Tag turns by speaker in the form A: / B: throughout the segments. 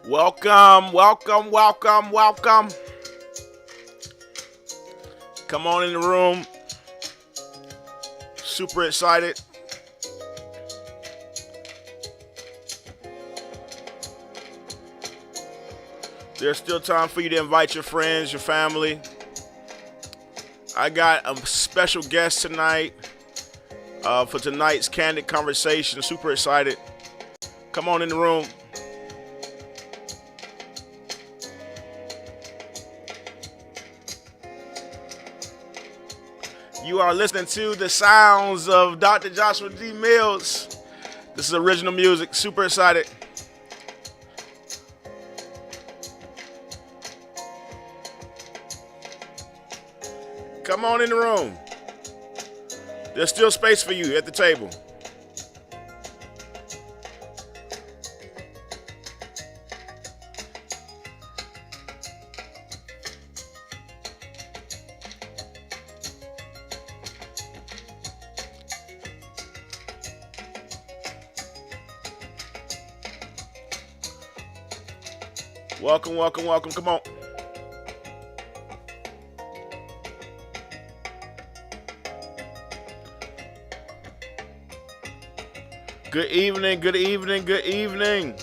A: Welcome, welcome, welcome, welcome. Come on in the room. Super excited. There's still time for you to invite your friends, your family. I got a special guest tonight for tonight's Candid Conversations. Super excited. Come on in the room. You are listening to the sounds of Dr. Joshua D. Mills. This is original music. Super excited. Come on in the room. There's still space for you at the table. Welcome, welcome, welcome. Come on. Good evening, good evening, good evening.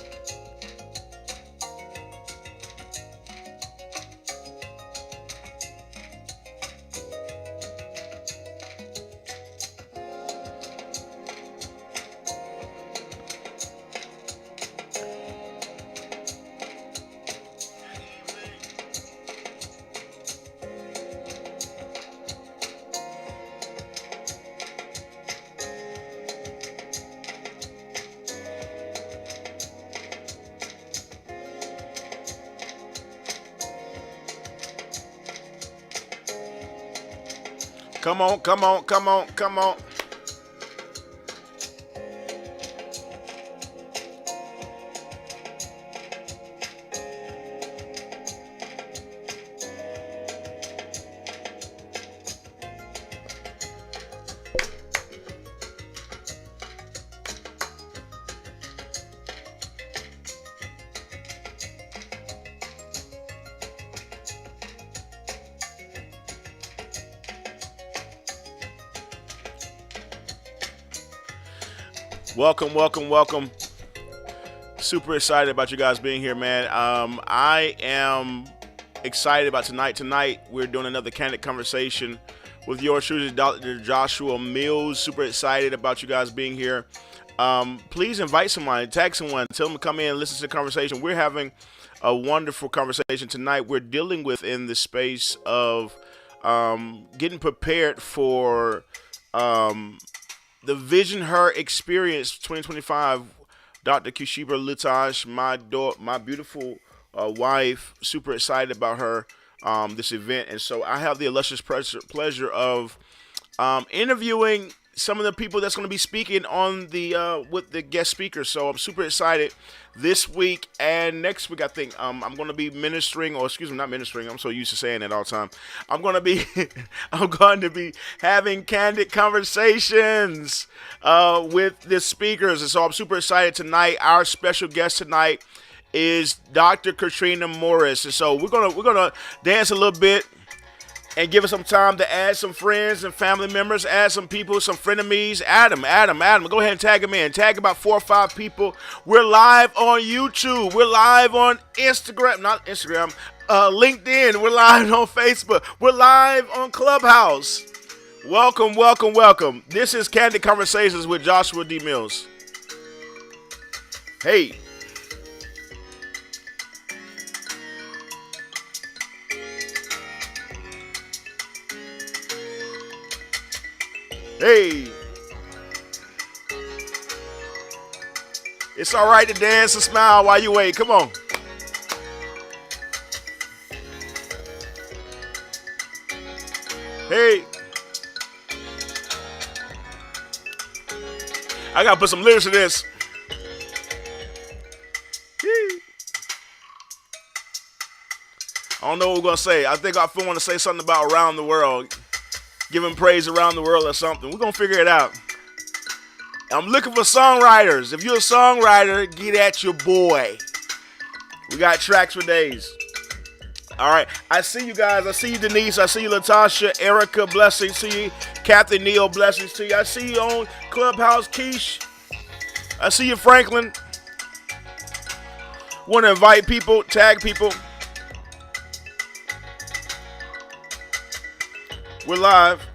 A: Come on, come on, come on, come on. Welcome, welcome, welcome. Super excited about you guys being here, man. I am excited about tonight. Tonight, we're doing another Candid Conversation with yours truly, Dr. Joshua Mills. Super excited about you guys being here. Please invite someone, tag someone, tell them to come in and listen to the conversation. We're having a wonderful conversation tonight. We're dealing with in the space of getting prepared for the VisionHER Experience 2025. Dr. Kushiba Lutash, my beautiful wife, super excited about her, this event. And so I have the illustrious pleasure of interviewing some of the people that's going to be speaking on the with the guest speakers. So I'm super excited this week and next week. I think I'm going to be ministering, or excuse me, not ministering. I'm so used to saying that all the time. I'm going to be I'm going to be having candid conversations with the speakers, and so I'm super excited tonight. Our special guest tonight is Dr. Katrina Morris, and so we're gonna dance a little bit and give us some time to add some friends and family members, add some people, some frenemies. Adam. Go ahead and tag them in. Tag about 4 or 5 people. We're live on YouTube. We're live on LinkedIn. We're live on Facebook. We're live on Clubhouse. Welcome, welcome, welcome. This is Candid Conversations with Joshua D. Mills. Hey. Hey, it's all right to dance and smile while you wait. Come on. Hey, I gotta put some lyrics to this. I don't know what we're gonna say. I think I want to say something about around the world. Giving praise around the world or something. We're going to figure it out. I'm looking for songwriters. If you're a songwriter, get at your boy. We got tracks for days. All right. I see you guys. I see you, Denise. I see you, Latasha, Erica. Blessings to you. Kathy Neal. Blessings to you. I see you on Clubhouse, Keish. I see you, Franklin. Want to invite people, tag people. We're live.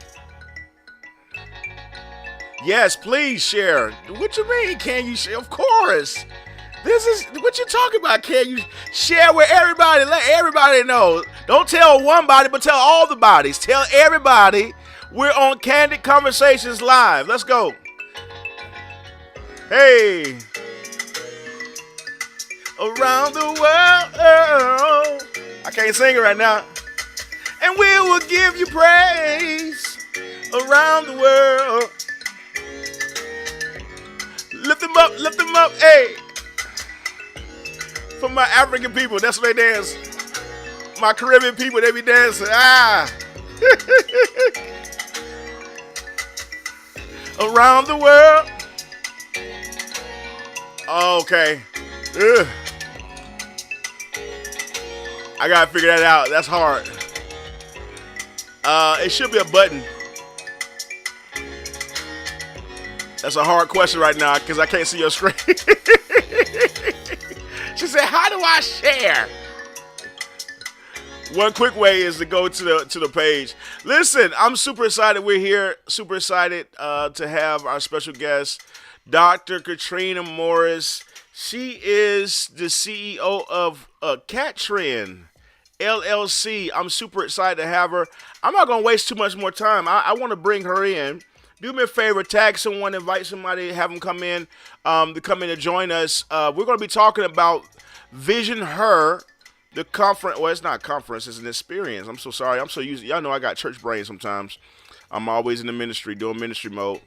A: Yes, please share. What you mean, can you share? Of course. This is what you talking about. Can you share with everybody? Let everybody know. Don't tell one body, but tell all the bodies. Tell everybody we're on Candid Conversations live. Let's go. Hey. Around the world. I can't sing it right now. And we will give you praise around the world. Lift them up, hey. For my African people, that's what they dance. My Caribbean people, they be dancing. Ah. Around the world. Okay. Ugh. I gotta figure that out. That's hard. It should be a button. That's a hard question right now because I can't see your screen. She said, "How do I share?" One quick way is to go to the page. Listen, I'm super excited. We're here. Super excited to have our special guest, Dr. Katrina Morris. She is the CEO of Katrina LLC. I'm super excited to have her. I'm not going to waste too much more time. I want to bring her in. Do me a favor, tag someone, invite somebody, have them come in to join us. We're going to be talking about VisionHER, the conference. Well, it's not conference, it's an experience. I'm so sorry. I'm so used. Y'all know I got church brain sometimes. I'm always in the ministry, doing ministry mode.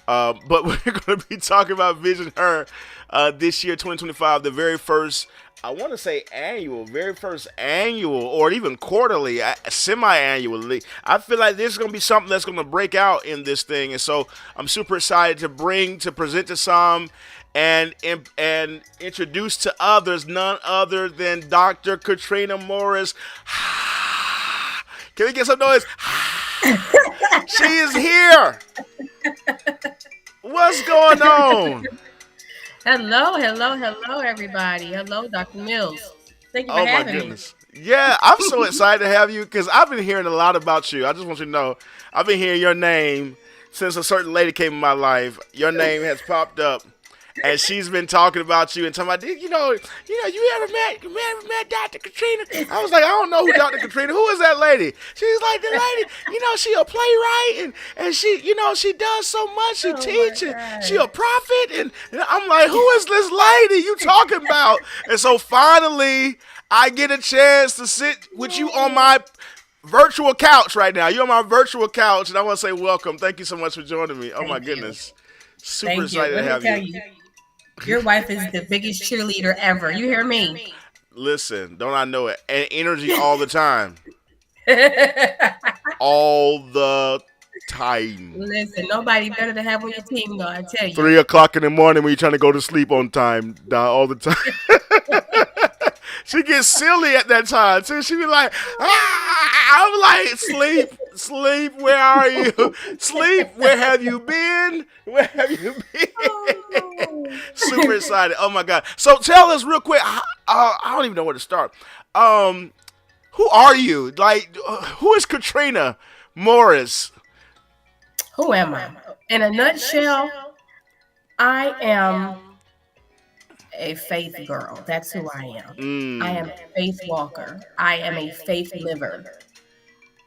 A: But we're going to be talking about VisionHER this year, 2025, the very first, I want to say very first annual, or even quarterly, semi-annually. I feel like this is going to be something that's going to break out in this thing. And so I'm super excited to present to some and introduce to others, none other than Dr. Katrina Morris. Can we get some noise? She is here. What's going on?
B: Hello, everybody. Hello, Dr. Mills. Thank you for having me.
A: Goodness. Yeah, I'm so excited to have you because I've been hearing a lot about you. I just want you to know, I've been hearing your name since a certain lady came in my life. Your name has popped up. And she's been talking about you and talking about, you ever met Dr. Katrina? I was like, I don't know who Dr. Katrina. Who is that lady? She's like, the lady, she a playwright and she, she does so much. She teaches. She a prophet. And I'm like, who is this lady you talking about? And so finally, I get a chance to sit with you on my virtual couch right now. You're on my virtual couch, and I want to say welcome. Thank you so much for joining me. Oh, my goodness. Super excited to have you.
B: Your wife is the biggest cheerleader ever. You hear me?
A: Listen, don't I know it? And energy all the time. All the time.
B: Listen, nobody better to have on your team, though, I tell you.
A: 3 o'clock in the morning when you're trying to go to sleep on time, all the time. She gets silly at that time, too. She be like, I'm like, sleep, where are you? Sleep, where have you been? Where have you been? Oh. Super excited. Oh, my God. So tell us real quick, I don't even know where to start. Who are you? Like, who is Katrina Morris?
B: Who am I? In a nutshell, I am a faith girl. That's who I am. I am a faith walker. I am a faith liver.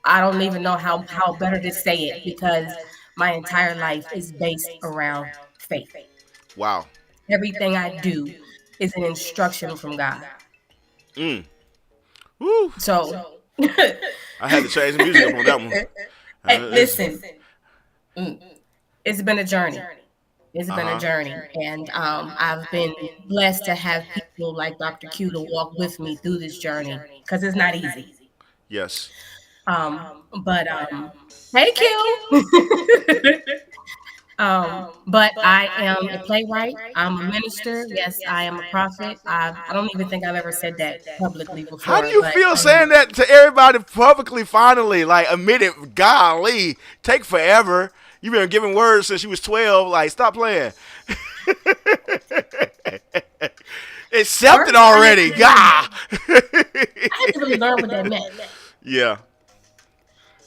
B: I don't even know how better to say it because my entire life is based around faith.
A: Wow.
B: Everything I do is an instruction from God.
A: Woo.
B: So
A: I had to change the music up on that one.
B: Hey, listen, it's been a journey. It's been a journey, and I've been blessed to have people like Dr. Q to walk with me through this journey because it's not easy.
A: Yes.
B: But hey, Q. But I am a playwright. I'm a minister. Yes, I am a prophet. I don't even think I've ever said that publicly
A: How do
B: before,
A: you
B: but
A: feel saying that to everybody publicly? Finally, like admit it. Golly, take forever. You've been giving words since you was 12. Like, stop playing. Accept it
B: first
A: already. God.
B: I had to really learn what that meant.
A: Yeah,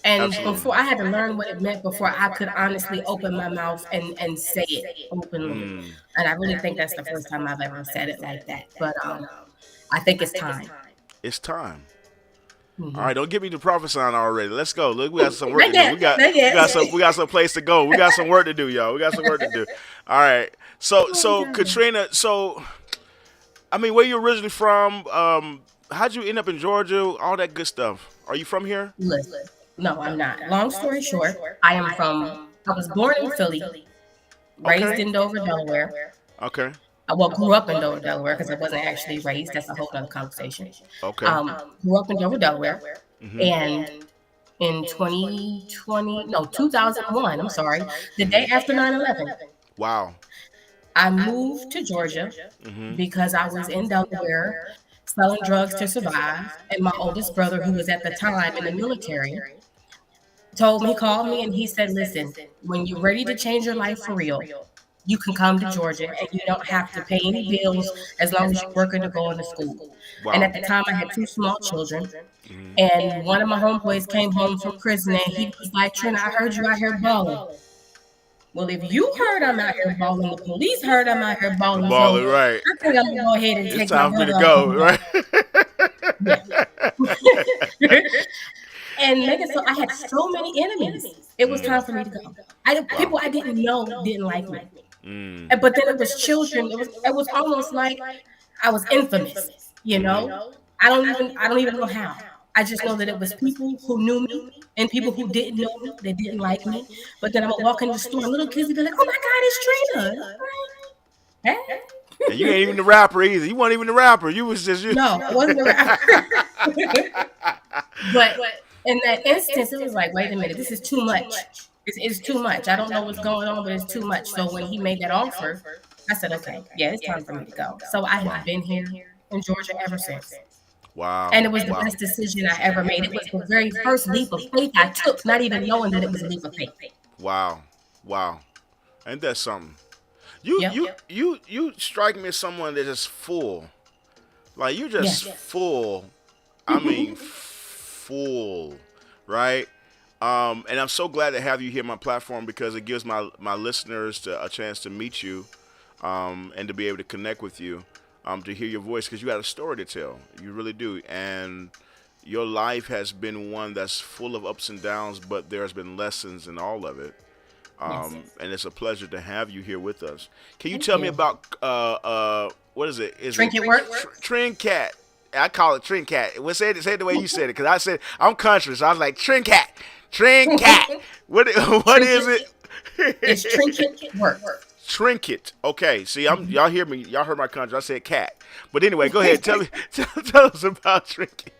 B: And
A: absolutely.
B: before I had to learn what it meant before I could honestly open my mouth and say it openly.
A: Mm,
B: And I really think that's the first time I've ever said it like that. But I think it's time.
A: it's time. All
B: Mm-hmm.
A: right, don't get me to prophesying already. Let's go. Look, we got some work
B: Not
A: to do.
B: yet. Not yet.
A: We got some place to go. We got some work to do, y'all. We got some work to do. All right. So
B: Oh,
A: Katrina, I mean, where you originally from? How'd you end up in Georgia? All that good stuff. Are you from here?
B: listen. No, I'm not. Long story short, I was born in Philly, raised
A: Okay.
B: in Dover, Delaware.
A: Okay.
B: Well, grew up in Dover, Delaware, because I wasn't actually raised. That's a whole other conversation.
A: Okay.
B: Grew up in Dover, Delaware,
A: Mhm.
B: and in 2020, no, 2001, I'm sorry, the day after 9/11,
A: Wow.
B: I moved to Georgia
A: Mhm.
B: because I was in Delaware selling drugs to survive, and my oldest brother, who was at the time in the military, he called me and he said, listen, when you're ready to change your life for real, you can come to Georgia and you don't have to pay any bills as long as you're working to go into school. And
A: Wow.
B: at the time, I had two small children.
A: Mhm.
B: And one of my homeboys came home from prison and he was like, Trina, I heard you out here balling. Well, if you heard I'm out here balling, the police heard I'm out here
A: The
B: balling.
A: ball
B: So
A: is right.
B: I think I'm going to go ahead and
A: It's
B: take my
A: time for me to
B: brother up
A: go,
B: on
A: right?
B: that. Yeah. And Megan, so I had so many enemies. It was time for me to go. People I didn't know didn't like me.
A: Mm.
B: But then it was children. It was almost like I was infamous, you know? I don't even know how. I just know that it was people who knew me and people who didn't know me that didn't like me. But then I would walk in the store and little kids would be like, oh my God, it's Trina. Hey.
A: And you ain't even the rapper either. You weren't even the rapper. You was just you.
B: No, I wasn't a rapper. But in that instance, it was like, wait a minute, this is too much. It's too much. I don't know what's going on, but it's too much. So when he made that offer, I said, okay, yeah, it's time for me to go. So I have been here in Georgia ever since.
A: Wow.
B: And it was the best decision I ever made. It was the very first leap of faith I took, not even knowing that it was a leap of faith.
A: Wow. Wow. Ain't that something? You strike me as someone that is full. Like you just full. I mean full, right? And I'm so glad to have you here on my platform because it gives my listeners a chance to meet you, and to be able to connect with you, to hear your voice because you got a story to tell. You really do, and your life has been one that's full of ups and downs, but there's been lessons in all of it. And it's a pleasure to have you here with us. Can you tell me about what is it? Is
B: Trinket
A: it
B: Works?
A: Trinkat? I call it Trinkat. Well, say it the way you said it, because I said I'm country, so I was like Trinkat, Trinkat. What is it?
B: It's Trinket Works.
A: Trinket. Okay. See, y'all hear me? Y'all heard my country. I said cat. But anyway, go ahead. Tell us about Trinket.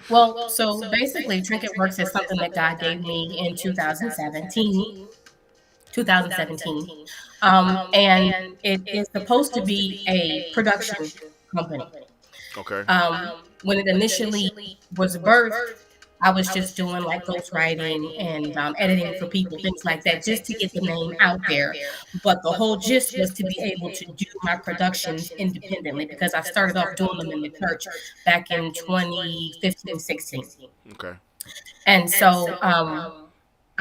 B: Well, so basically, Trinket Works is something that God gave me in 2017. 2017. And it is supposed to be a production company.
A: Okay.
B: When it initially was birthed, I was just doing like ghostwriting and editing for people, things like that, just to get the name out there. But the whole gist was to be able to do my productions independently because I started off doing them in the church back in 2015, 16.
A: Okay.
B: And so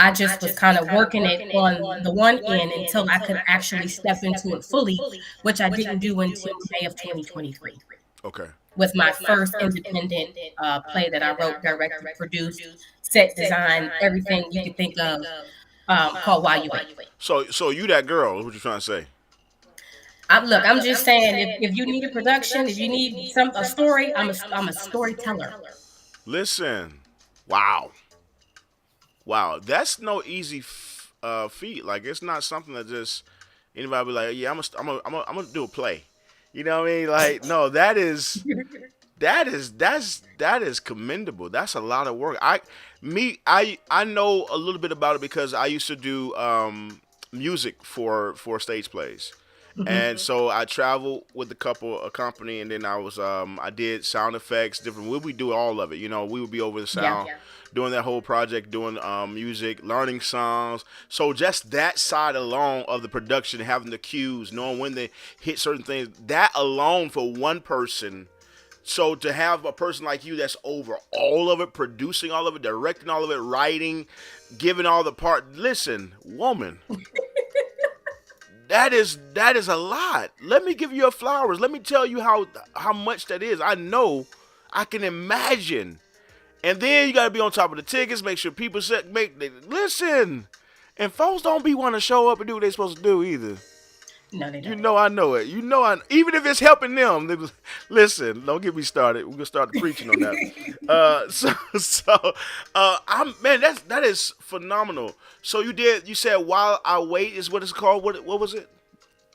B: I just was kind of working it on the one end until I could actually step into it fully, which I didn't do until May of 2023.
A: Okay.
B: With my first independent play that I wrote, directed, produced, set design, everything you could think of, called While You Wait.
A: So you that girl? What you trying to say?
B: Look, I'm just saying, if you need a production, if you need a story, I'm a storyteller.
A: Listen, wow, that's no easy feat. Like it's not something that just anybody be like, yeah, I'm gonna do a play. You know what I mean? Like, no, that is commendable. That's a lot of work. I know a little bit about it because I used to do music for stage plays. And so I traveled with a company, and then I did sound effects, different. We do all of it. We would be over the sound, doing that whole project, doing music, learning songs. So just that side alone of the production, having the cues, knowing when they hit certain things, that alone for one person. So to have a person like you that's over all of it, producing all of it, directing all of it, writing, giving all the part. Listen, woman. That is a lot. Let me give you your flowers. Let me tell you how much that is. I know. I can imagine. And then you got to be on top of the tickets. Make sure people listen. And folks don't want to show up and do what they're supposed to do either.
B: No, they don't.
A: I know it. Even if it's helping them. Listen, don't get me started. We're gonna start the preaching on that. Man, that is phenomenal. So you said While I Wait is what it's called. What was it?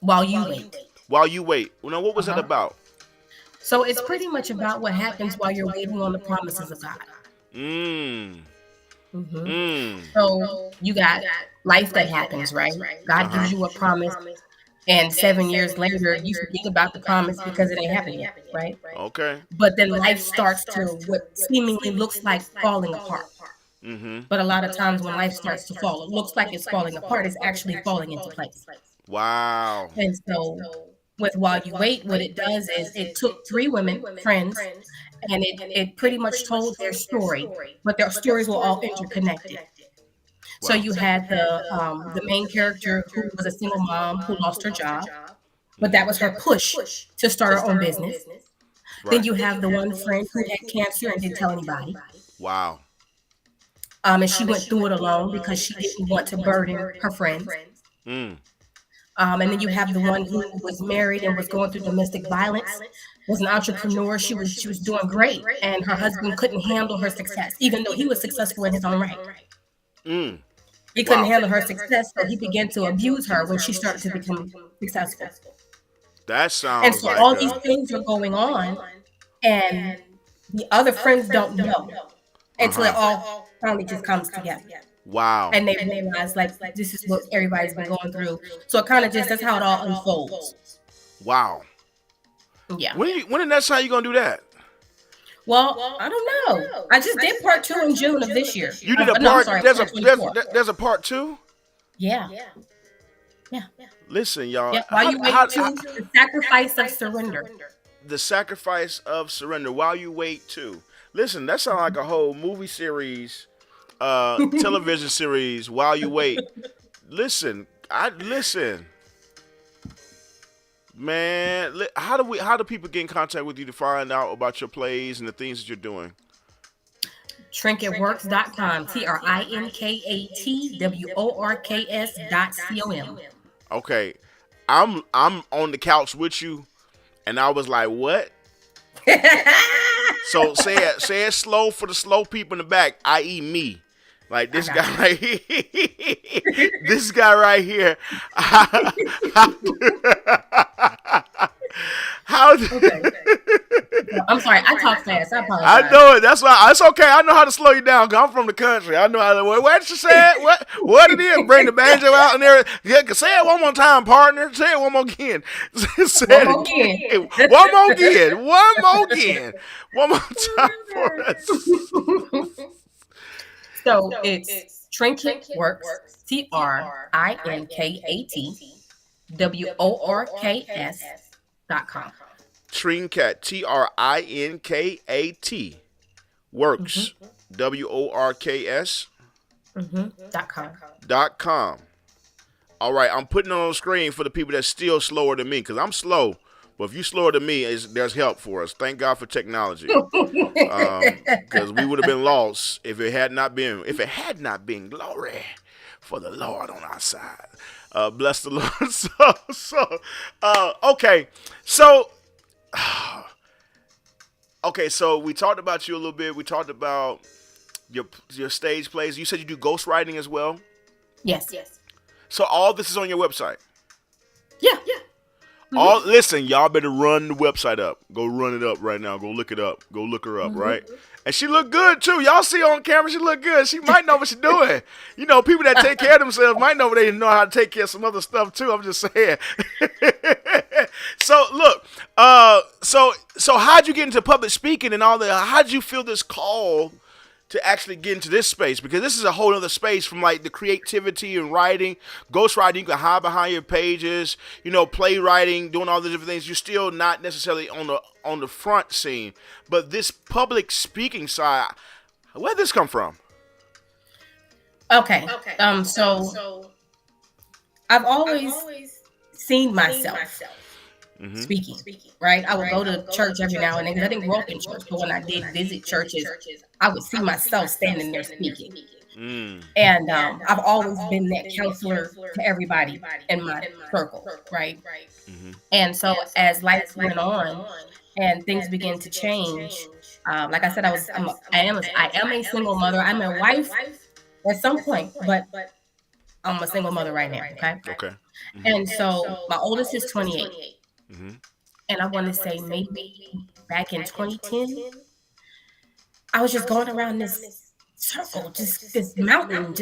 B: While You Wait.
A: While You wait. Now, what was that about?
B: So it's pretty much about what happens while you're waiting on the promises of God. So you got life that happens, right? God gives you a promise. And 7 years later, you forget about the promise because it ain't happened yet, right?
A: Okay.
B: But then life starts to what seemingly looks like falling apart. But a lot of times when life starts to fall, it looks like it's falling apart. It's actually falling into place.
A: Wow.
B: And so with While You Wait, what it does is it took 3 women, friends, and it pretty much told their story. But their stories were all interconnected. So you had the main character who was a single mom who lost her job, but that was her push to start her own business. Right. Then you have the one friend who had cancer and didn't tell anybody.
A: Wow.
B: And she went through it alone because she didn't want to burden her friends. And then you have the one who was married and was going through domestic violence, was an entrepreneur. She was doing great, and her husband couldn't handle her success, even though he was successful in his own right. He couldn't handle her success, so he began to abuse her when she started to become successful.
A: That sounds
B: and so
A: like
B: all these things are going on, and the other friends don't know until it all finally just comes together.
A: Wow.
B: And they realize, like, this is what everybody's been going through. So it kind of just, that's how it all unfolds.
A: Wow.
B: Yeah.
A: When the next time you going to do that?
B: Well, I don't know. I just did part 2 in June of this year.
A: You did a part. There's a part 2.
B: Yeah.
A: Listen, y'all.
B: Yeah. While You Wait 2, the sacrifice of surrender.
A: The sacrifice of surrender. While You Wait 2. Listen, that sounds like a whole movie series, television series. While You Wait. Listen. Man, how do people get in contact with you to find out about your plays and the things that you're doing?
B: Trinkatworks.com. TRINKATWORKS.com.
A: Okay. I'm on the couch with you, and I was like, what? So say it slow for the slow people in the back, i.e. me. Like this guy right here. This guy right here.
B: Okay. I'm sorry, I talk fast. I apologize.
A: I know it. That's why it's okay. I know how to slow you down because I'm from the country. I know how to. What did you say? What it is? Bring the banjo out in there. Yeah, say it one more time, partner. Say it one more again.
B: One more again.
A: One more time for us.
B: So it's Trinkat Works, TRINKATWORKS.com.
A: Trinkat, TRINKAT, Works, WORKS. .com. All right, I'm putting it on the screen for the people that's still slower than me because I'm slow. But if you're slower than me, there's help for us. Thank God for technology, because we would have been lost if it had not been glory for the Lord on our side. Bless the Lord. Okay, so we talked about you a little bit. We talked about your stage plays. You said you do ghostwriting as well?
B: Yes.
A: So all this is on your website?
B: Yeah.
A: Listen, y'all better run the website up. Go run it up right now. Go look it up. Go look her up, right? And she look good too. Y'all see on camera, she look good. She might know what she's doing. You know, people that take care of themselves might know they know how to take care of some other stuff too. I'm just saying. So look, so how'd you get into public speaking and all that? How'd you feel this call to actually get into this space? Because this is a whole other space from like the creativity and writing, ghostwriting. You can hide behind your pages, you know, playwriting, doing all the different things. You're still not necessarily on the front scene, but this public speaking side, where'd this come from?
B: Okay. So I've always seen myself speaking, right? I would go to church every now and then because I didn't grow up in church, but when I did visit churches, I would see myself standing there speaking. And I've always been that counselor to everybody in my circle, right? And so as life went on and things began to change, like I said, I am a single mother. I'm a wife at some point, but I'm a single mother right now. Okay. And so my oldest is 28. And I want to say maybe back in 2010, I was just going around this circle, just this mountain,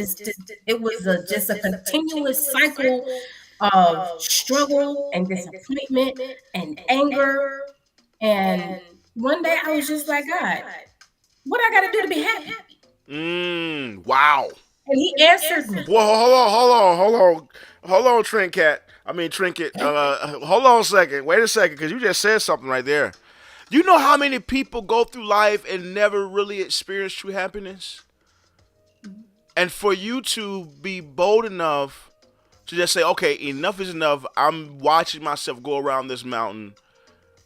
B: it was just a continuous cycle of struggle and disappointment and anger. And one day I was just like, God, what I got to do to be happy?
A: Wow.
B: And he answered me.
A: Well, hold on, Trinkat. Hold on a second. Wait a second, because you just said something right there. You know how many people go through life and never really experience true happiness? And for you to be bold enough to just say, okay, enough is enough. I'm watching myself go around this mountain.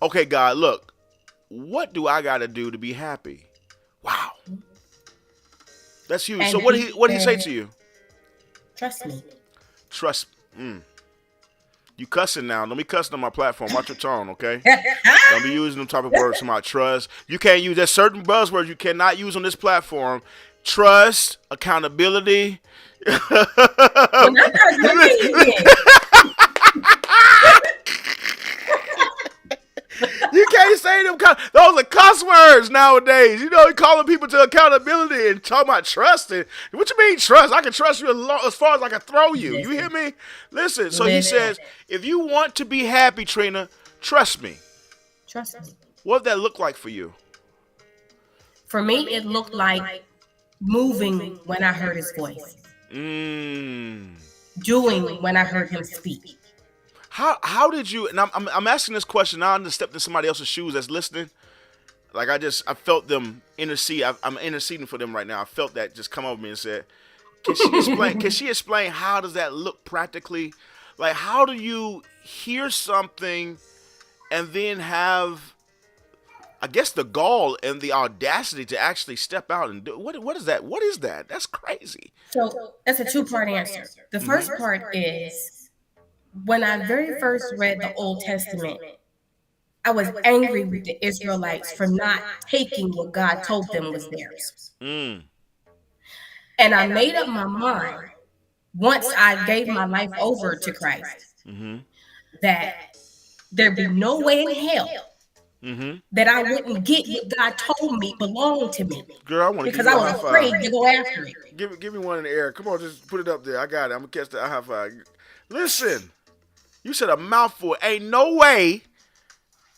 A: Okay, God, look, what do I got to do to be happy? Wow. That's huge. So what did he say to you?
B: Trust me.
A: Trust. You cussing now. Don't be cussing on my platform. Watch your tone, okay? Don't be using them type of words about trust. You can't use, there's certain buzzwords you cannot use on this platform. Trust, accountability. You can't say them. Those are cuss words nowadays. You know, you're calling people to accountability and talking about trust. And what you mean trust? I can trust you as far as I can throw you. You hear me? Listen. So he says, if you want to be happy, Trina, trust me.
B: Trust me.
A: What did that look like for you?
B: For me, it looked like moving when I heard his voice. Doing when I heard him speak.
A: How did you, and I'm asking this question now to step in somebody else's shoes that's listening. Like I felt them intercede. I'm interceding for them right now. I felt that just come over me and said, can she explain how does that look practically? Like how do you hear something and then have, I guess, the gall and the audacity to actually step out and do what is that? What is that? That's crazy.
B: So that's a two-part answer. The first part is, when I very first read the Old Testament, I was angry with the Israelites for not taking what God told them was theirs. And I made up my mind, once I gave my life over to Christ, that there'd be no way in hell that I wouldn't get what God told me belonged to me.
A: Girl, I want to
B: because I was afraid to go after it.
A: Give me one in the air. Come on, just put it up there. I got it. I'm going to catch that high five. Listen. You said a mouthful. Ain't no way.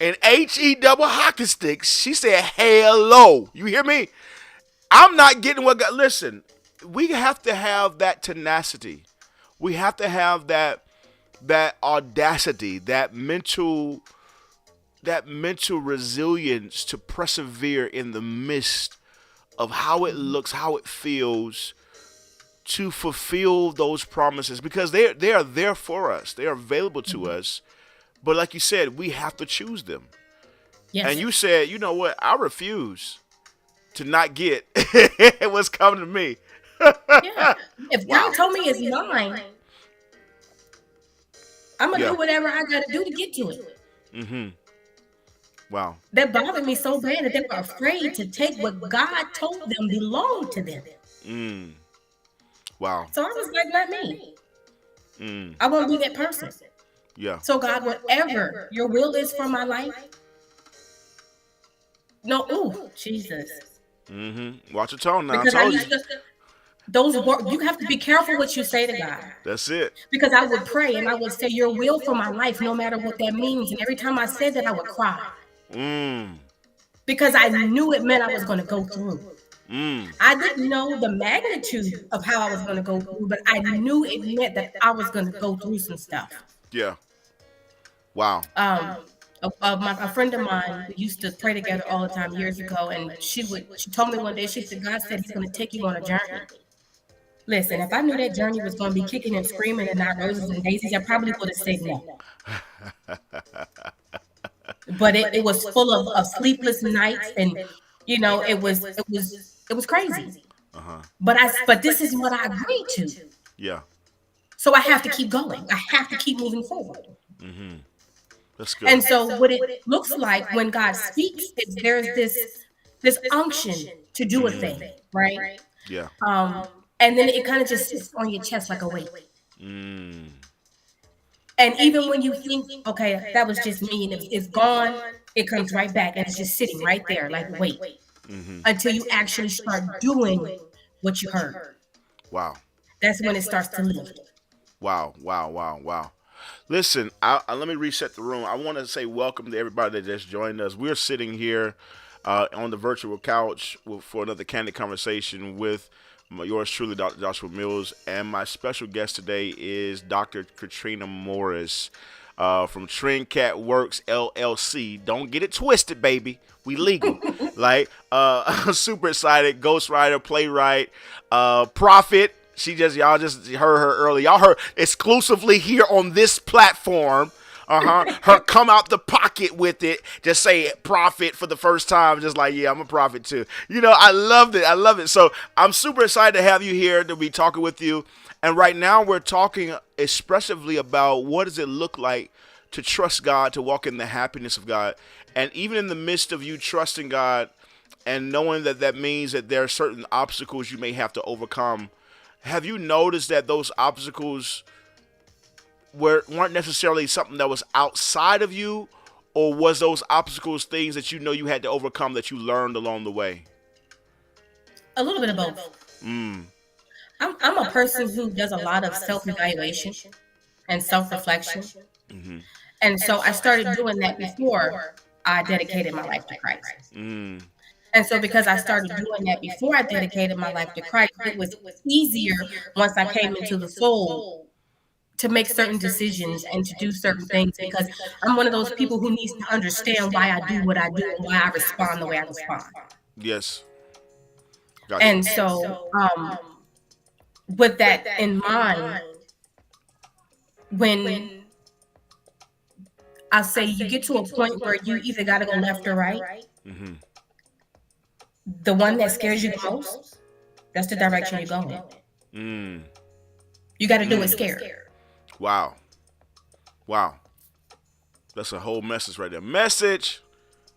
A: And H-E double hockey sticks. She said, hello. You hear me? I'm not getting what God. Listen, we have to have that tenacity. We have to have that audacity, that mental resilience to persevere in the midst of how it looks, how it feels, to fulfill those promises, because they are there for us. They are available to us. But like you said, we have to choose them. Yes. And you said, you know what? I refuse to not get what's coming to me.
B: Yeah. If God told me it's mine, I'm going to do whatever I got to do to get to it.
A: Wow.
B: That bothered me so bad that they were afraid to take what God told them belonged to them.
A: Wow.
B: So I was like, not me. I won't be that person.
A: Yeah.
B: So God, whatever your will is for my life, Jesus.
A: Watch your tone now.
B: Because
A: I
B: I
A: told
B: used
A: you.
B: to, those words, you have to be careful what you say to God.
A: That's it.
B: Because I would pray and I would say, your will for my life, no matter what that means. And every time I said that, I would cry. Because I knew it meant I was going to go through. I didn't know the magnitude of how I was going to go through, but I knew it meant that I was going to go through some stuff.
A: Yeah. Wow.
B: A friend of mine, we used to pray together all the time years ago, and she told me one day, she said, God said he's going to take you on a journey. Listen, if I knew that journey was going to be kicking and screaming and not roses and daisies, I probably would have said no. But it was full of sleepless nights, and it was crazy. But this is what I agreed to.
A: Yeah.
B: So I have to keep going. I have to keep moving forward.
A: That's good.
B: And so what it looks like when God speaks is there's this unction to do a thing, right?
A: Yeah.
B: And then it kind of just sits on your chest like a weight. And even when you think, okay, that was just me, and it's gone, it comes right back, and it's just sitting right there, like wait, until you actually start doing what you heard.
A: Wow.
B: That's when it starts to lift.
A: Wow. Listen, let me reset the room. I want to say welcome to everybody that just joined us. We're sitting here on the virtual couch for another Candid Conversation with yours truly, Dr. Joshua Mills, and my special guest today is Dr. Katrina Morris from Trinkat Works LLC. Don't get it twisted, baby. We legal. I'm super excited. Ghostwriter, playwright, prophet. Y'all just heard her earlier. Y'all heard exclusively here on this platform. Her come out the pocket with it. Just say prophet for the first time. Just like, yeah, I'm a prophet too. I loved it. I love it. So I'm super excited to have you here to be talking with you. And right now we're talking expressively about what does it look like to trust God, to walk in the happiness of God. And even in the midst of you trusting God and knowing that means that there are certain obstacles you may have to overcome. Have you noticed that those obstacles weren't necessarily something that was outside of you, or was those obstacles things that you had to overcome that you learned along the way?
B: A little bit of both. I'm a person who does a lot of self-evaluation and self-reflection. And so I started doing that before I dedicated my life to Christ. And so because I started doing that before I dedicated my life to Christ, it was easier once I came into the fold to make certain decisions and to do certain things, because I'm one of those people who needs to understand why I do what I do and why I respond the way I respond.
A: Yes.
B: Gotcha. And so with that in mind, when I say you get to a point where you either got to go left or right, the one that scares you the most, that's the direction you're going. You got to do it scared.
A: Wow. That's a whole message right there. Message.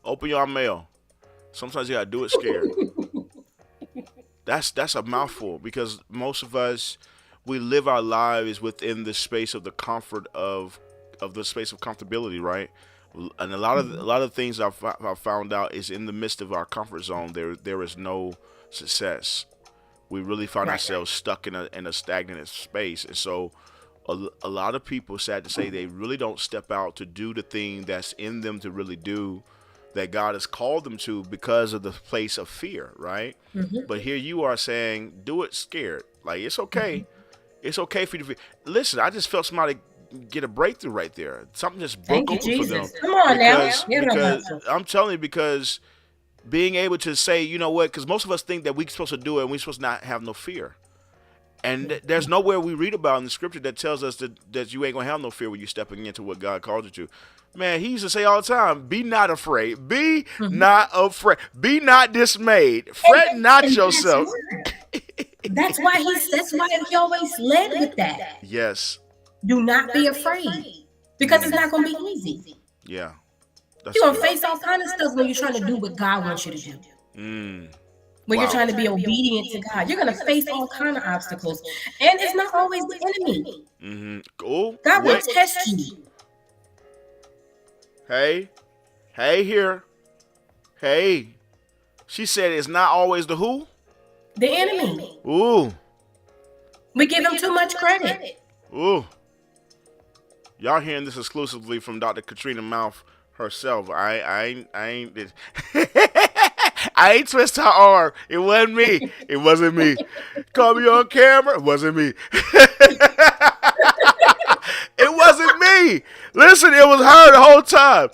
A: Open your mail. Sometimes you got to do it scared. That's a mouthful, because most of us, we live our lives within the space of the comfort of the space of comfortability, right? And a lot of things I've found out is in the midst of our comfort zone, there is no success. We really find ourselves stuck in a stagnant space. And so a lot of people, sad to say, they really don't step out to do the thing that's in them to really do, that God has called them to, because of the place of fear, right? But here you are saying, do it scared. Like, it's okay. It's okay for you to feel. Listen, I just felt somebody get a breakthrough right there. Something just broke open for them.
B: Come on
A: because I'm telling you, because being able to say, you know what, because most of us think that we're supposed to do it and we're supposed to not have no fear. And there's nowhere we read about in the scripture that tells us that you ain't going to have no fear when you're stepping into what God called you to. Man, he used to say all the time, be not afraid. Be not afraid. Be not dismayed. Fret not yourself.
B: That's why he always led with that.
A: Yes.
B: Do not be afraid, because it's not going to be easy.
A: Yeah.
B: You're going to face all kind of stuff when you're trying to do what God wants you to do. When you're trying to be obedient to God, you're going to face all kind of obstacles. And it's not always the enemy.
A: Oh,
B: God will test you.
A: Hey here. Hey. She said it's not always the who?
B: The enemy.
A: Ooh.
B: We give him too much credit.
A: Ooh. Y'all hearing this exclusively from Dr. Katrina Mouth herself. I ain't I ain't twist her arm. It wasn't me. It wasn't me. Call me on camera. It wasn't me. It wasn't me. Listen, it was her the whole time.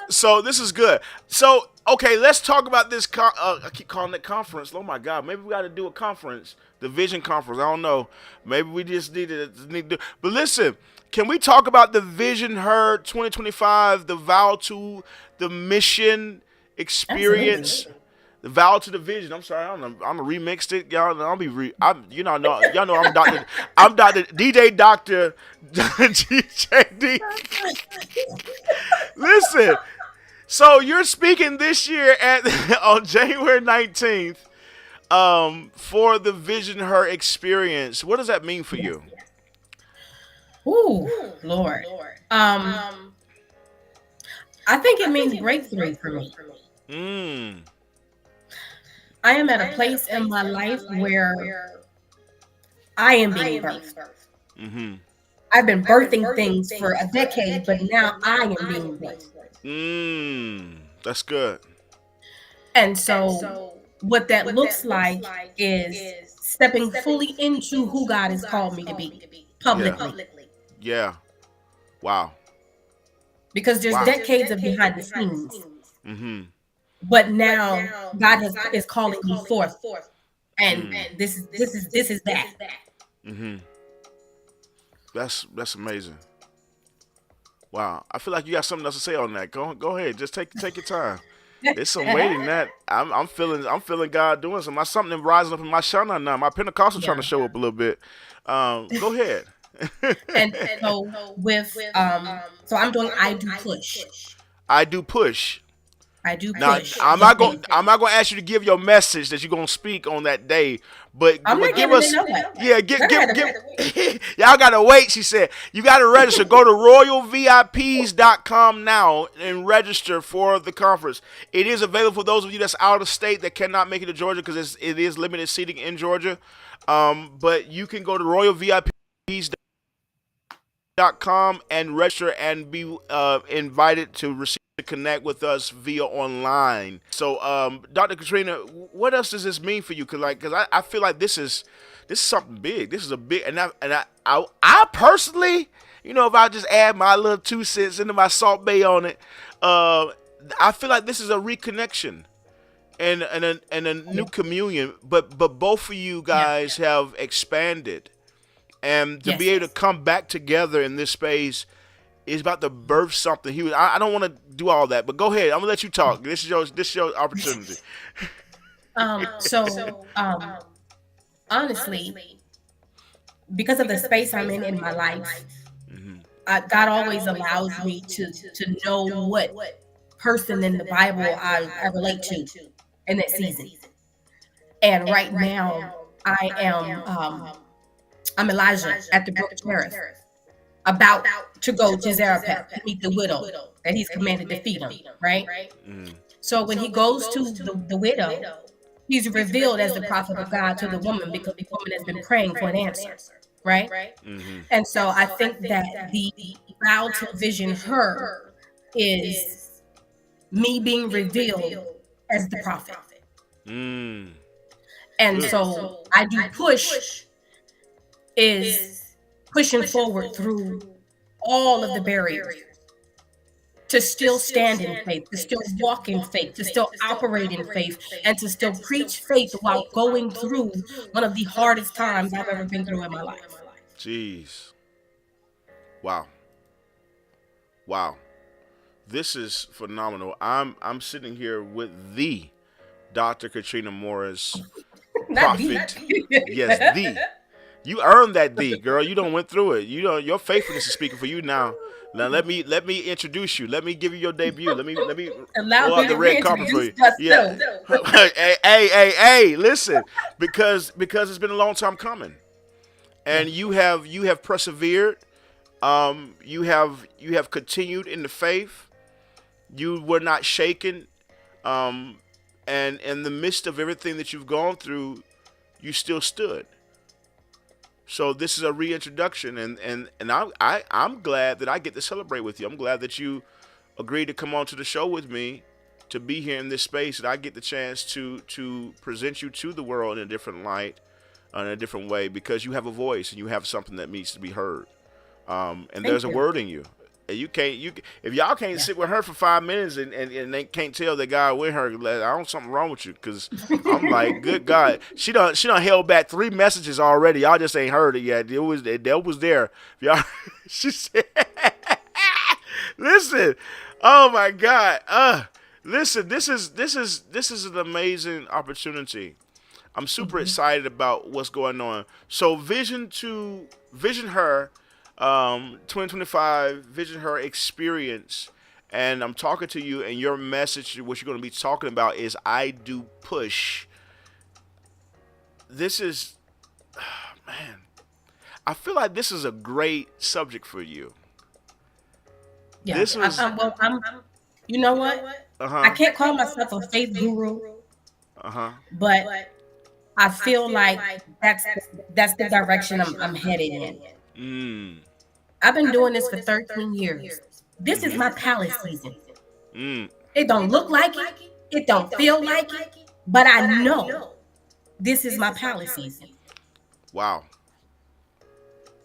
A: So this is good. So okay, let's talk about this. I keep calling it conference. Oh my God, maybe we got to do a conference, the Vision Conference. I don't know. Maybe we just need to. But listen, can we talk about the VisionHER 2025, the vow to the mission experience?
B: Absolutely.
A: The vow to the vision. I'm sorry, I'm remixed it, y'all. Y'all know I'm Dr. DJ Doctor GJD. Listen, so you're speaking this year on January 19th, for the VisionHER Experience. What does that mean for you?
B: Ooh, Lord. I think it means breakthrough for me. I am at a place in my life where I am being birthed.
A: Mm-hmm.
B: I've been birthing things for a decade, but now I am being birthed.
A: That's good.
B: And so what that looks like is stepping fully into who God has called me to be publicly.
A: Yeah. Wow.
B: Because there's decades of behind the scenes.
A: Mm-hmm.
B: But now God is calling me forth, and this is that.
A: Mm-hmm. That's amazing. Wow, I feel like you got something else to say on that. Go ahead, just take your time. There's some weight in that. I'm feeling God doing something. Something rising up in my shana now. My Pentecostal trying to show up a little bit. Go ahead.
B: and so with so I'm doing I do push.
A: I do push.
B: I do
A: now,
B: push.
A: I'm not going to ask you to give your message that you're going to speak on that day, but give us, y'all got to wait. She said, you got to register. Go to royalvips.com now and register for the conference. It is available for those of you that's out of state that cannot make it to Georgia because it is limited seating in Georgia. But you can go to royalvips.com and register and be invited to connect with us via online. So, Dr. Katrina, what else does this mean for you? Because I feel like this is something big. This is a big, and I personally, if I just add my little 2 cents into my Salt Bay on it, I feel like this is a reconnection and a new communion. But both of you guys have expanded, and to be able to come back together in this space is about to birth something huge. I don't want to do all that, but go ahead. I'm gonna let you talk. This is your opportunity.
B: Honestly, because of the space I'm in my life, God always allows me to know what person in the Bible I relate to in that season. And right now, I am I'm Elijah at the brook Cherith, about to go to Zarephath to meet the widow that he's commanded to feed him, right? So when he goes to the widow, he's revealed as the prophet of God to the woman because the woman has been praying for an answer, right? And so I think that the vow to VisionHER is me being revealed as the prophet. And so I do push is pushing forward through all of the barriers to still stand in faith, to still walk in faith, to still operate in faith, and to still preach faith while going through one of the hardest times I've ever been through in my life.
A: Jeez. Wow. This is phenomenal. I'm sitting here with the Dr. Katrina Morris, prophet. Yes, the. You earned that D, girl. You done went through it. Your faithfulness is speaking for you now. Now let me introduce you. Let me give you your debut. Let me
B: allow
A: pull out the red carpet for you.
B: Yeah.
A: hey, listen, because it's been a long time coming, and you have persevered. You have continued in the faith. You were not shaken. And in the midst of everything that you've gone through, you still stood. So this is a reintroduction, and I'm glad that I get to celebrate with you. I'm glad that you agreed to come on to the show with me, to be here in this space, that I get the chance to present you to the world in a different light, in a different way, because you have a voice and you have something that needs to be heard. And there's a word in you. And if y'all can't sit with her for 5 minutes and they can't tell the guy with her, I don't something wrong with you, because I'm like, good God, she done held back 3 messages already. Y'all just ain't heard it yet. It was there. Y'all, she said, listen, oh my God, listen, this is an amazing opportunity. I'm super excited about what's going on. So VisionHER 2025 VisionHER Experience, and I'm talking to you, and your message, what you're going to be talking about, is I do push. This is, man, I feel like this is a great subject for you.
B: Yeah, this was, you know what? I can't call myself a faith guru, but I feel like that's the direction I'm headed in. I've been doing this for 13 years. This is my palace season. It don't look like it. It don't feel like it. But I know this is my palace season.
A: Wow.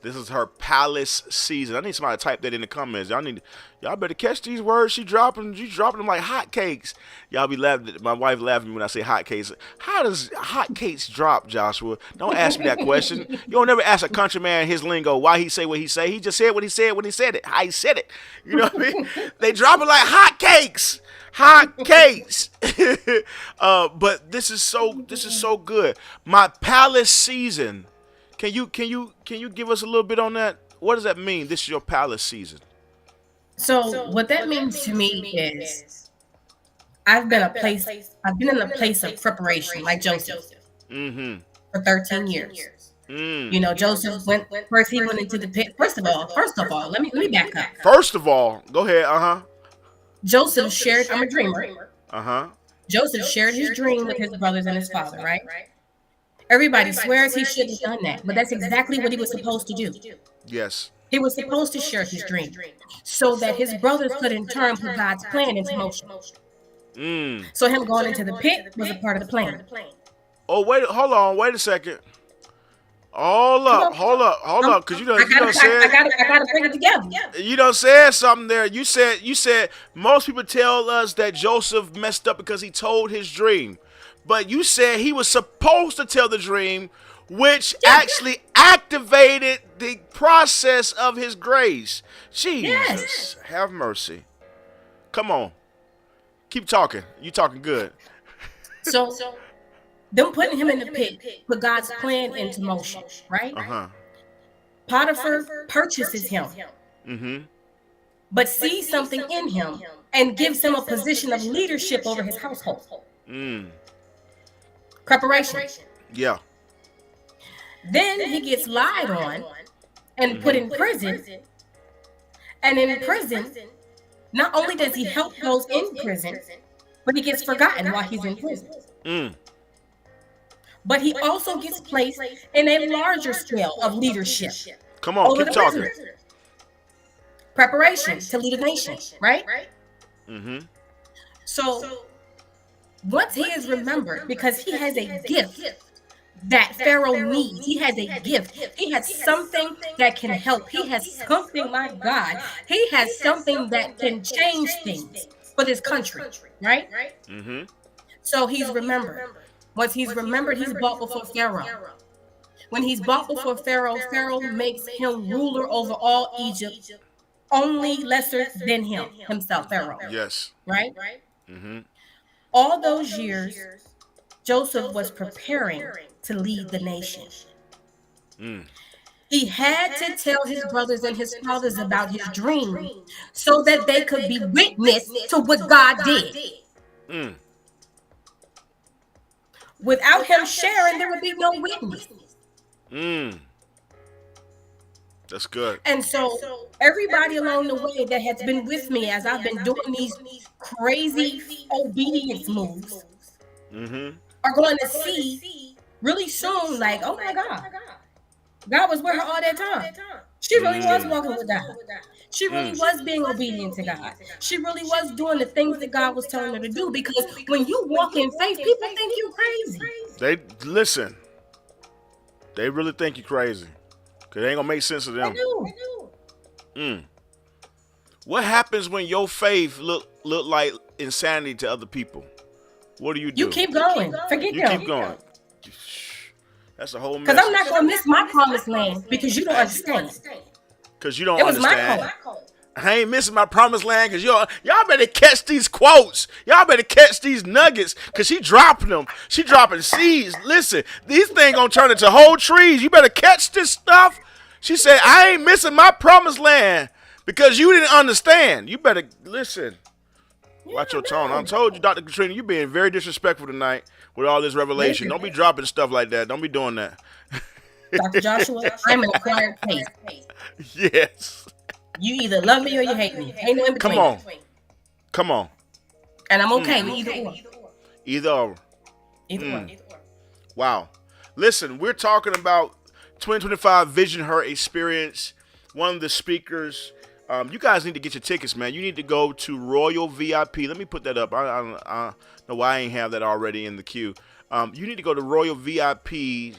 A: This is her palace season. I need somebody to type that in the comments. Y'all better catch these words. She's dropping them like hotcakes. Y'all be laughing. My wife laughing at me when I say hotcakes. How does hotcakes drop, Joshua? Don't ask me that question. You don't never ask a country man his lingo why he say what he say. He just said what he said when he said it. How he said it. You know what I mean? They drop it like hotcakes. Hotcakes. But this is so good. My palace season. Can you give us a little bit on that? What does that mean? This is your palace season.
B: So what that means to me is I've been in a place of preparation, like Joseph, for 13 years. You know, Joseph went into the pit. First of all, let me back up.
A: First of all, go ahead.
B: Joseph shared. I'm a dreamer. Joseph shared his dream with his brothers and his father, right? Everybody swears he shouldn't have done that, but that's exactly what he was supposed to do.
A: Yes.
B: He was supposed to share his dream so that his brothers could in turn put God's plan into motion. So him going into the pit was a part of the plan.
A: Oh, wait a second. Hold up, because I
B: gotta bring it together.
A: You done said something there. You said most people tell us that Joseph messed up because he told his dream. But you said he was supposed to tell the dream, which actually activated the process of his grace. Jesus, have mercy. Come on. Keep talking. You talking good.
B: So them putting him in the pit put God's plan into motion, right? Potiphar purchases him, but sees something in him and gives him a position of leadership over his household. Preparation.
A: Yeah.
B: Then he gets lied on and put in prison. And in prison, not only does he help those in prison, but he gets forgotten while he's in prison. But he also gets placed in a larger scale of leadership.
A: Come on, keep talking.
B: Preparation to lead a nation, right? So once he is remembered, because he has a gift that Pharaoh needs. He has a gift. He has something that can help. He has something, my God. He has something that can change things for this country, right? So he's remembered. Once he's remembered, he's brought before Pharaoh. When he's brought before Pharaoh, Pharaoh makes him ruler over all Egypt, only lesser than himself, Pharaoh.
A: Yes.
B: Right? All those years, Joseph was preparing to lead the nation. He had to tell his brothers and his fathers about his dream so that they could be witness to what God did. Without him sharing, there would be no witness.
A: That's good.
B: And so everybody along the way that has been with me as I've been doing these crazy obedience moves are going to see really soon, like, oh my God, God was with her all that time. She really was walking with God. She really was being obedient to God. She really was doing the things that God was telling her to do. Because when you walk in faith, people think you're crazy.
A: They listen. They really think you're crazy. Cause it ain't gonna make sense to them.
B: They do.
A: What happens when your faith look like insanity to other people? What do?
B: You keep going. Forget them.
A: You keep going. That's a whole mess.
B: Because I'm not gonna miss my promised land because you don't understand.
A: Because you don't
B: understand.
A: My call. I ain't missing my promised land because y'all better catch these quotes. Y'all better catch these nuggets because she dropping them. She dropping seeds. Listen, these things gonna turn into whole trees. You better catch this stuff. She said, I ain't missing my promised land because you didn't understand. You better listen. Watch your tone. I told you, Dr. Katrina, you're being very disrespectful tonight with all this revelation. Don't be dropping stuff like that. Don't be doing that.
B: Dr. Joshua, I'm an acquired taste.
A: Yes.
B: You either love me or you hate me. Ain't no in between.
A: Come on.
B: And I'm okay with either or.
A: Either or.
B: Either or.
A: Wow. Listen, we're talking about 2025 VisionHER Experience. One of the speakers. You guys need to get your tickets, man. You need to go to Royal VIP. Let me put that up. I don't know why I ain't have that already in the queue. You need to go to Royal VIP.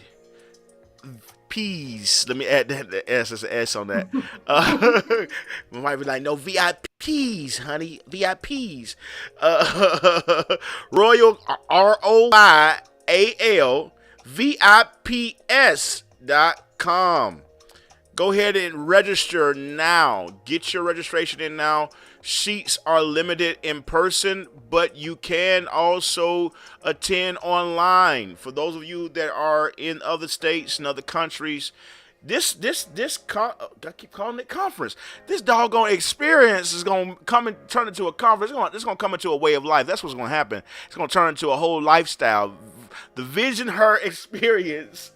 A: P's. Let me add the S as an S on that. We might be like, no, VIPs, honey. VIPs. Royal, ROYAL, VIPS.com. Go ahead and register now. Get your registration in now. Seats are limited in person, but you can also attend online. For those of you that are in other states and other countries, I keep calling it conference. This doggone experience is going to come and turn into a conference. It's going to come into a way of life. That's what's going to happen. It's going to turn into a whole lifestyle. The VisionHER Experience.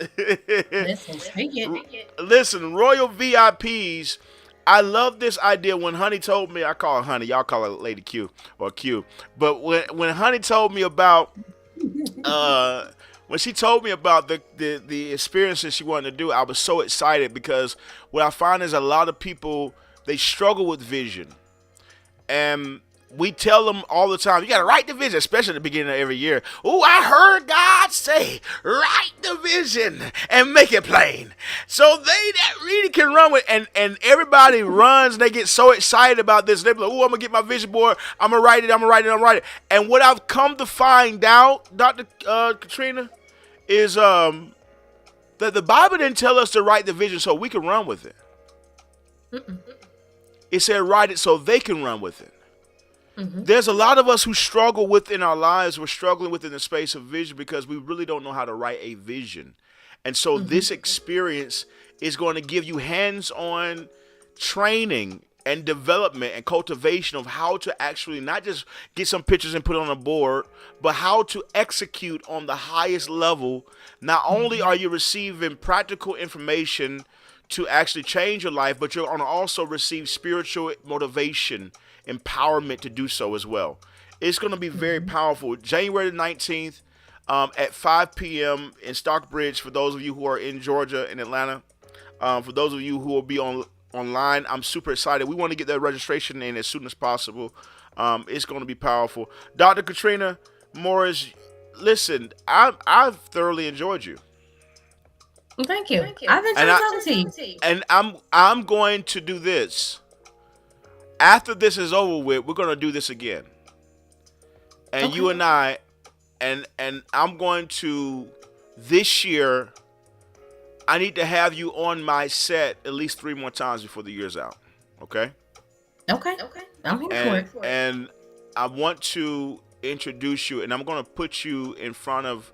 A: Listen, Royal VIPs. I love this idea. When Honey told me, I call her Honey. Y'all call her Lady Q or Q. But when Honey told me about, when she told me about the experiences she wanted to do, I was so excited because what I find is a lot of people, they struggle with vision. And we tell them all the time, you got to write the vision, especially at the beginning of every year. Oh, I heard God say, write the vision and make it plain. So that really can run with, and everybody runs, and they get so excited about this. They're like, oh, I'm going to get my vision board. I'm going to write it. And what I've come to find out, Dr. Katrina, is that the Bible didn't tell us to write the vision so we can run with it. It said write it so they can run with it. There's a lot of us who struggle within our lives. We're struggling within the space of vision because we really don't know how to write a vision. And so this experience is going to give you hands-on training and development and cultivation of how to actually not just get some pictures and put on a board, but how to execute on the highest level. Not only are you receiving practical information to actually change your life, but you're going to also receive spiritual motivation, empowerment to do so as well. It's going to be very powerful. January the 19th at 5 p.m. in Stockbridge, for those of you who are in Georgia and Atlanta. For those of you who will be online, I'm super excited. We want to get that registration in as soon as possible. It's going to be powerful. Dr. Katrina Morris, listen, I've thoroughly enjoyed you.
B: Thank you. I've enjoyed talking to you.
A: And I'm going to do this. After this is over with, we're going to do this again. And you and I, and I'm going to, this year, I need to have you on my set at least 3 more times before the year's out. Okay?
B: Okay. I'm here for it.
A: And I want to introduce you, and I'm going to put you in front of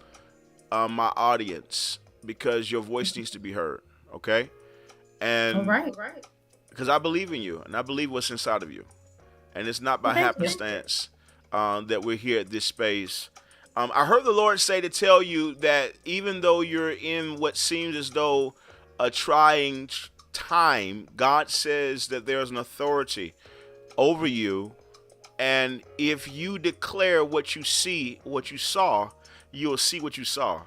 A: my audience because your voice needs to be heard. Okay? And
B: all right.
A: Because I believe in you, and I believe what's inside of you. And it's not by happenstance that we're here at this space. I heard the Lord say to tell you that even though you're in what seems as though a trying time, God says that there's an authority over you, and if you declare what you see, what you saw, you'll see what you saw.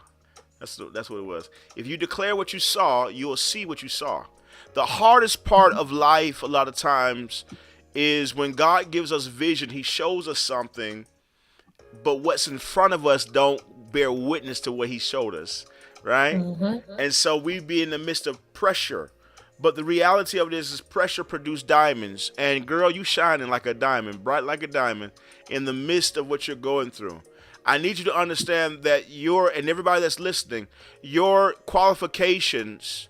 A: That's what it was. If you declare what you saw, you will see what you saw. The hardest part of life a lot of times is when God gives us vision, he shows us something, but what's in front of us don't bear witness to what he showed us, right? And so we be in the midst of pressure. But the reality of it is pressure produces diamonds. And girl, you shining like a diamond, bright like a diamond in the midst of what you're going through. I need you to understand that and everybody that's listening, your qualifications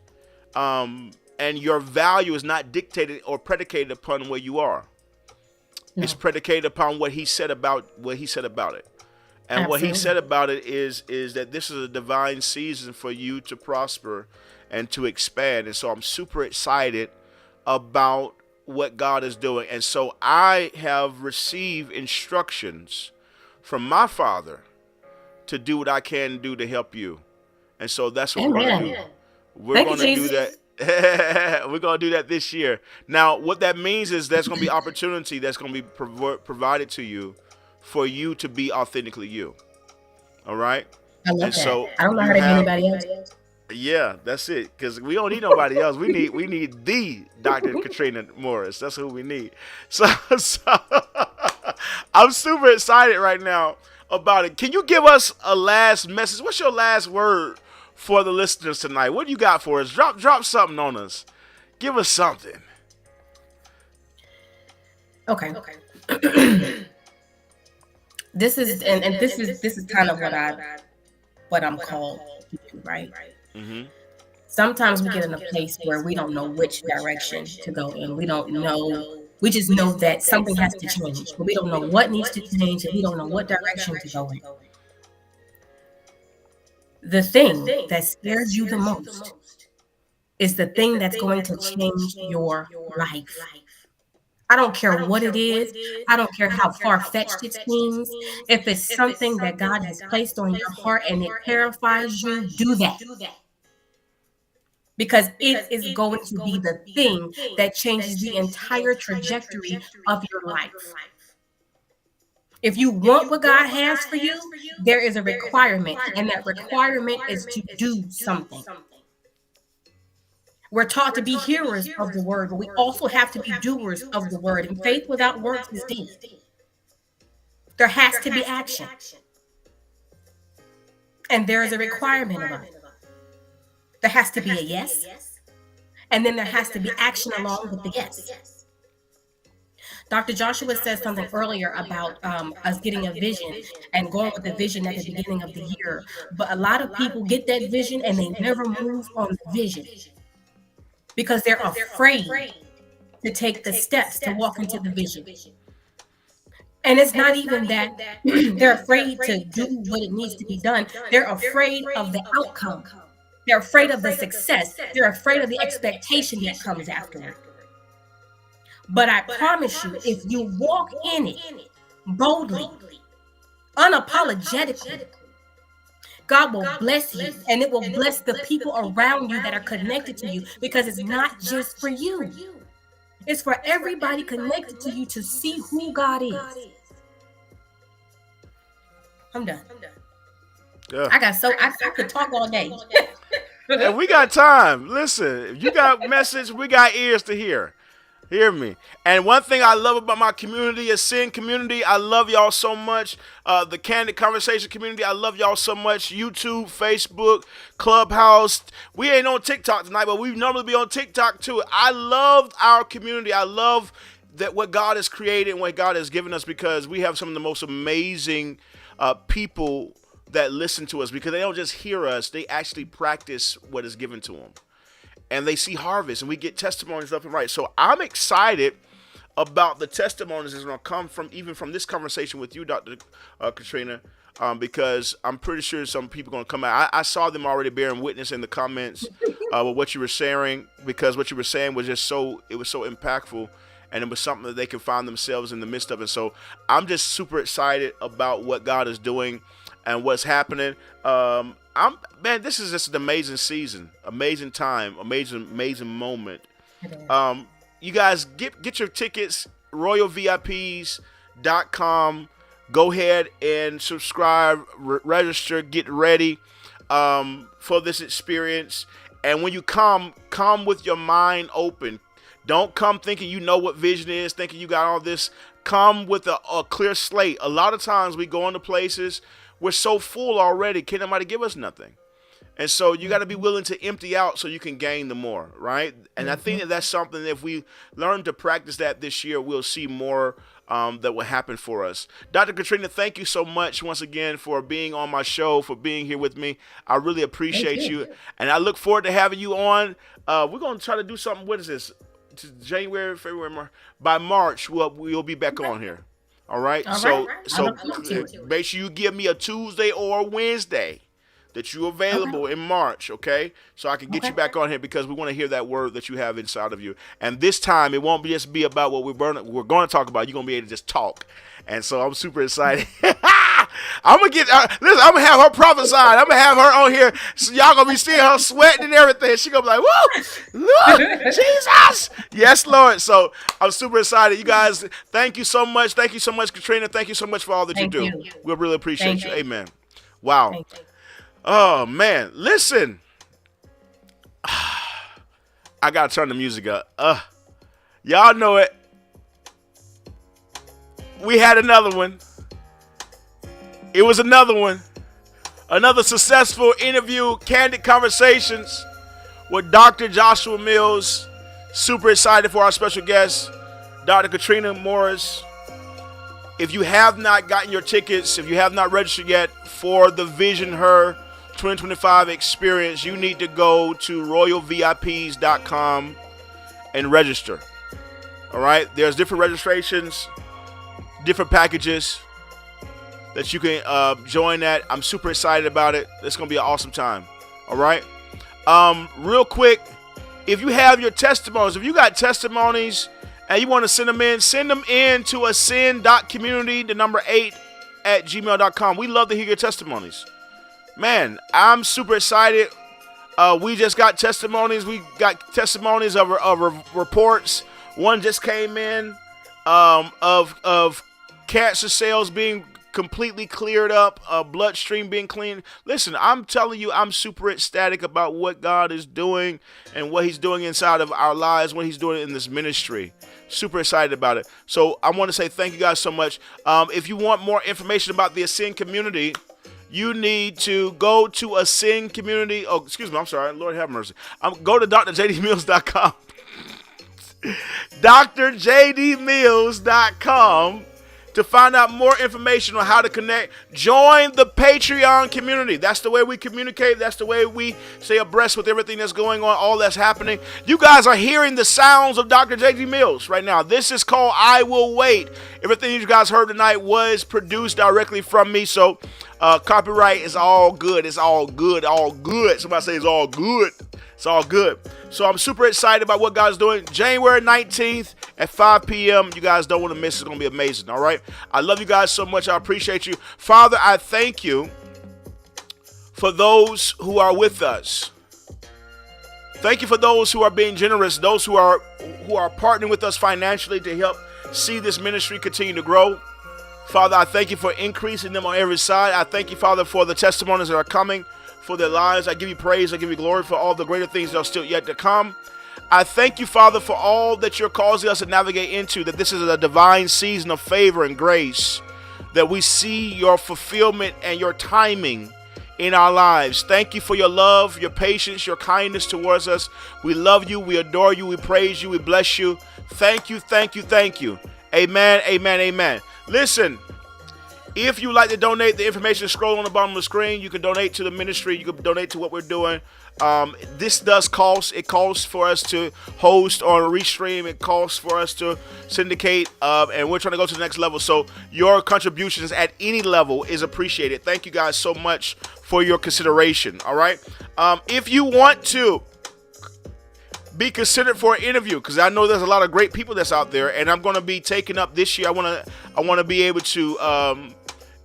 A: and your value is not dictated or predicated upon where you are. No. It's predicated upon what he said about it. And Absolutely. What he said about it is that this is a divine season for you to prosper and to expand. And so I'm super excited about what God is doing. And so I have received instructions from my Father to do what I can do to help you. And so that's what we're going to do. We're going to do that. We're going to do that this year. Now, what that means is there's going to be opportunity that's going to be provided to you for you to be authentically you. All right?
B: I love that. So I don't know how to be anybody else.
A: Yeah, that's it. Because we don't need nobody else. We need the Dr. Katrina Morris. That's who we need. So I'm super excited right now about it. Can you give us a last message? What's your last word for the listeners tonight? What do you got for us? Drop something on us. Give us something.
B: Okay. This is kind of what I'm called to do, right? Mm-hmm. Sometimes we get in a place where we don't know which direction to go in. We don't know. We just know that something has to change, but we don't know what needs to change, and we don't know what direction to go in. The thing that scares you the most is the thing that's going to change your life. I don't care what it is. I don't care how far-fetched it seems. If it's something that God has placed on your heart and it terrifies you, do that. Because it is going to be the thing that changes the entire trajectory of your life. If you want what God has for you, there is a requirement, and that requirement is to do something. We're taught to be hearers of the word, but we also have to be doers of the word. And faith without works is dead. There has to be action. And there is a requirement of it. There has to be a yes, and then there has to be action along with the yes. Dr. Joshua said something earlier about us getting a vision and going with the vision at the beginning of the year. But a lot of people get that vision and they never move on the vision because they're afraid to take the steps to walk into the vision. And it's not even that they're afraid to do what it needs to be done. They're afraid of the outcome. They're afraid of the success. They're afraid of the expectation that comes afterward. But I promise you, if you walk in it boldly, unapologetically, God will bless you, and it will bless the people around you that are connected to you, because it's not just for you. It's for everybody connected to you to see who God is. I'm done.
A: Yeah.
B: I could talk all day.
A: And we got time. Listen, if you got message, we got ears to hear. Hear me. And one thing I love about my community is Sin community. I love y'all so much. The Candid Conversation community, I love y'all so much. YouTube, Facebook, Clubhouse. We ain't on TikTok tonight, but we normally be on TikTok too. I love our community. I love that what God has created and what God has given us, because we have some of the most amazing people that listen to us, because they don't just hear us, they actually practice what is given to them. And they see harvest, and we get testimonies left and right. So I'm excited about the testimonies that's going to come from this conversation with you, Dr. Katrina, because I'm pretty sure some people are going to come out. I saw them already bearing witness in the comments with what you were sharing, because what you were saying was just so impactful, and it was something that they can find themselves in the midst of it. So I'm just super excited about what God is doing. and what's happening. Man, this is just an amazing season, amazing time, amazing moment. You guys get your tickets, royalvips.com. Go ahead and subscribe, register, get ready for this experience. And when you come with your mind open. Don't come thinking you know what vision is, thinking you got all this. Come with a clear slate. A lot of times we go into places, we're so full already, can't nobody give us nothing. And so you got to be willing to empty out so you can gain the more, right? And I think that's something that if we learn to practice that this year, we'll see more that will happen for us. Dr. Katrina, thank you so much once again for being on my show, for being here with me. I really appreciate you. And I look forward to having you on. We're going to try to do something. What is this? January, February, March. By March, we'll be back on here. All right. So make sure you give me a Tuesday or a Wednesday that you're available in March. Okay. So I can get you back on here because we want to hear that word that you have inside of you. And this time it won't just be about what we're going to talk about. You're going to be able to just talk. And so I'm super excited. I'm gonna have her prophesied. I'm gonna have her on here. So y'all gonna be seeing her sweating and everything. She gonna be like, "Whoa, look, Jesus, yes, Lord." So I'm super excited. You guys, thank you so much. Thank you so much, Katrina. Thank you so much for all that you do. We really appreciate you. Amen. Wow. Oh man, listen. I gotta turn the music up. Y'all know it. We had another one. It was another one. Another successful interview, Candid Conversations with Dr. Joshua Mills. Super excited for our special guest, Dr. Katrina Morris. If you have not gotten your tickets, if you have not registered yet for the VisionHER 2025 experience, you need to go to royalvips.com and register. All right? There's different registrations, different packages that you can join that. I'm super excited about it. It's going to be an awesome time. All right. Real quick, if you have your testimonies, if you got testimonies and you want to send them in to ascend.community8@gmail.com. We love to hear your testimonies. Man, I'm super excited. We just got testimonies. We got testimonies of reports. One just came in of cancer cells being completely cleared up, bloodstream being clean. Listen, I'm telling you, I'm super ecstatic about what God is doing and what he's doing inside of our lives, what he's doing in this ministry. Super excited about it. So I want to say thank you guys so much. If you want more information about the Ascend community, you need to go to Ascend community. Oh, excuse me. I'm sorry. Lord have mercy. Go to drjdmills.com. drjdmills.com to find out more information on how to connect. Join the Patreon community. That's the way we communicate. That's the way we stay abreast with everything that's going on, all that's happening. You guys are hearing the sounds of Dr. J.D. Mills right now. This is called I Will Wait. Everything you guys heard tonight was produced directly from me. So copyright is all good. It's all good. All good. Somebody say it's all good. It's all good. So I'm super excited about what God's doing. January 19th at 5 p.m. You guys don't want to miss it. It's going to be amazing. All right. I love you guys so much. I appreciate you. Father, I thank you for those who are with us. Thank you for those who are being generous, those who are partnering with us financially to help see this ministry continue to grow. Father, I thank you for increasing them on every side. I thank you, Father, for the testimonies that are coming, for their lives. I give you praise. I give you glory for all the greater things that are still yet to come. I thank you, Father, for all that you're causing us to navigate into, that this is a divine season of favor and grace, that we see your fulfillment and your timing in our lives. Thank you for your love, your patience, your kindness towards us. We love you. We adore you. We praise you. We bless you. Thank you, thank you, thank you. Amen, amen, amen. Listen, if you like to donate, the information is scrolling on the bottom of the screen. You can donate to the ministry. You can donate to what we're doing. This does cost. It costs for us to host or restream. It costs for us to syndicate. And we're trying to go to the next level. So your contributions at any level is appreciated. Thank you guys so much for your consideration. All right. If you want to be considered for an interview, because I know there's a lot of great people that's out there, and I'm going to be taking up this year. I want to be able to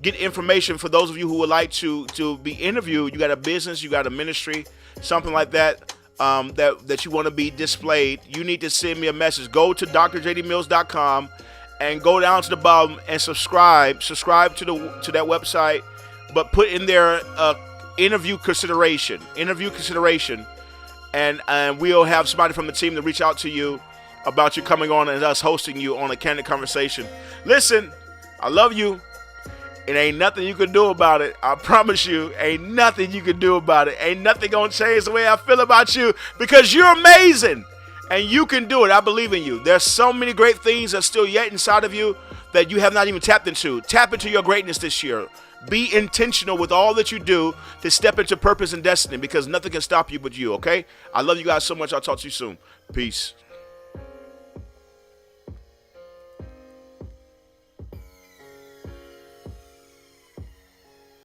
A: get information for those of you who would like to be interviewed. You got a business, you got a ministry, something like that, that you want to be displayed. You need to send me a message. Go to drjdmills.com and go down to the bottom and subscribe to that website, but put in there interview consideration, and we'll have somebody from the team to reach out to you about you coming on and us hosting you on a Candid Conversation. Listen, I love you. It ain't nothing you can do about it. I promise you, ain't nothing you can do about it. Ain't nothing gonna change the way I feel about you, because you're amazing and you can do it. I believe in you. There's so many great things that's still yet inside of you that you have not even tapped into. Tap into your greatness this year. Be intentional with all that you do to step into purpose and destiny, because nothing can stop you but you, okay? I love you guys so much. I'll talk to you soon. Peace.